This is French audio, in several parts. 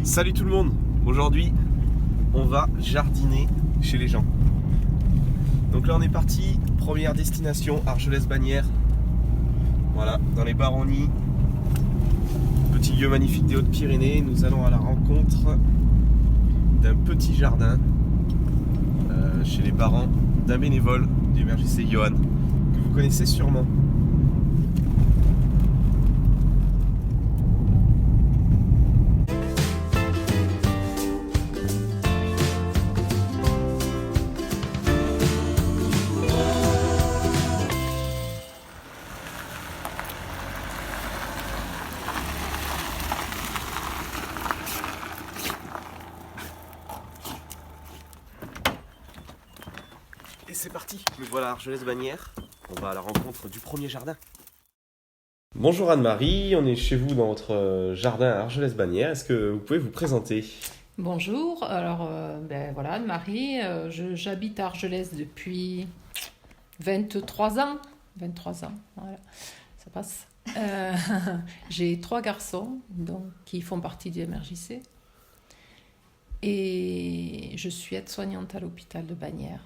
Salut tout le monde. Aujourd'hui, on va jardiner chez les gens. Donc là, on est parti. Première destination, Argelès-Bagnères. Voilà, dans les Baronnies. Petit lieu magnifique des Hautes-Pyrénées. Nous allons à la rencontre d'un petit jardin chez les parents d'un bénévole du MRJC, Johan, que vous connaissez sûrement. Et c'est parti, nous voilà à Argelès-Bagnères. On va à la rencontre du premier jardin. Bonjour Anne-Marie, on est chez vous dans votre jardin à Argelès-Bagnères. Est-ce que vous pouvez vous présenter? Bonjour, alors voilà, Anne-Marie, j'habite à Argelès depuis 23 ans. 23 ans, voilà, ça passe. J'ai 3 garçons qui font partie du MRJC et je suis aide-soignante à l'hôpital de Bagnères.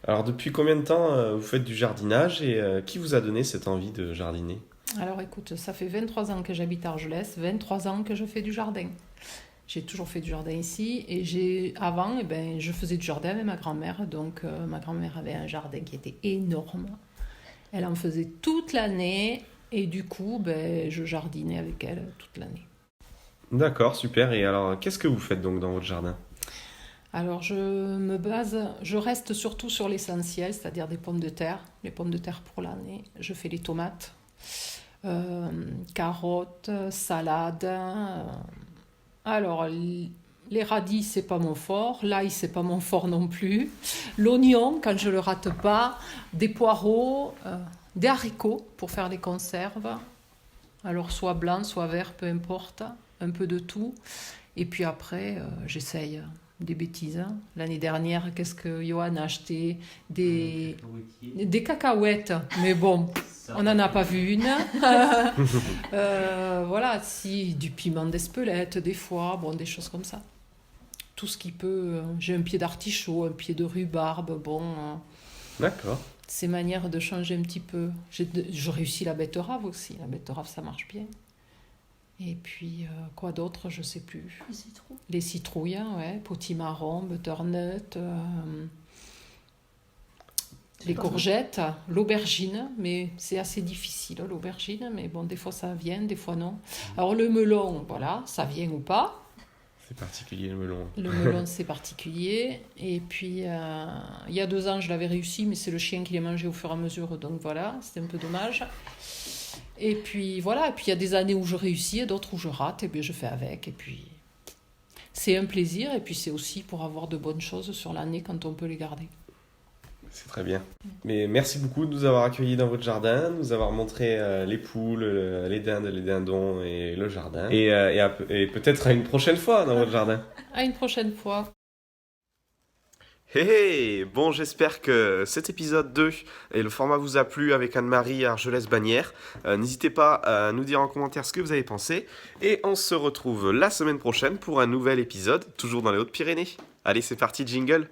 Alors depuis combien de temps vous faites du jardinage et qui vous a donné cette envie de jardiner? Alors écoute, ça fait 23 ans que j'habite à Argelès, 23 ans que je fais du jardin. J'ai toujours fait du jardin ici et avant, je faisais du jardin avec ma grand-mère. Donc ma grand-mère avait un jardin qui était énorme. Elle en faisait toute l'année et du coup, je jardinais avec elle toute l'année. D'accord, super. Et alors, qu'est-ce que vous faites donc dans votre jardin? Alors je reste surtout sur l'essentiel, c'est-à-dire des pommes de terre. Les pommes de terre pour l'année. Je fais les tomates, carottes, salades. Alors, les radis, c'est pas mon fort. L'ail, c'est pas mon fort non plus. L'oignon, quand je le rate pas. Des poireaux, des haricots pour faire les conserves. Alors, soit blanc, soit vert, peu importe. Un peu de tout. Et puis après, j'essaye des bêtises. L'année dernière, qu'est-ce que Johan a acheté? Des cacahuètes. Mais bon, on n'en a pas vu une. Voilà, si, du piment d'Espelette, des fois, bon, des choses comme ça. Tout ce qui peut. J'ai un pied d'artichaut, un pied de rhubarbe, bon. D'accord. Ces manières de changer un petit peu. Je réussis la betterave aussi. La betterave, ça marche bien. Et puis, quoi d'autre, je sais plus. Les citrouilles. Les citrouilles, ouais, potimarron, butternut, les courgettes, l'aubergine, mais c'est assez difficile, l'aubergine, mais bon, des fois ça vient, des fois non. Alors le melon, voilà, ça vient ou pas. C'est particulier le melon. Le melon, c'est particulier. Et puis, il y a 2 ans, je l'avais réussi, mais c'est le chien qui les mangeait au fur et à mesure, donc voilà, c'était un peu dommage. Et puis voilà, et puis il y a des années où je réussis et d'autres où je rate, et bien je fais avec, et puis c'est un plaisir, et puis c'est aussi pour avoir de bonnes choses sur l'année quand on peut les garder. C'est très bien. Mais merci beaucoup de nous avoir accueillis dans votre jardin, de nous avoir montré les poules, les dindes, les dindons et le jardin. Et peut-être à une prochaine fois dans votre jardin. À une prochaine fois. Hey, hey. Bon, j'espère que cet épisode 2 et le format vous a plu avec Anne-Marie à Argelès-Bagnères. N'hésitez pas à nous dire en commentaire ce que vous avez pensé. Et on se retrouve la semaine prochaine pour un nouvel épisode, toujours dans les Hautes-Pyrénées. Allez, c'est parti, jingle!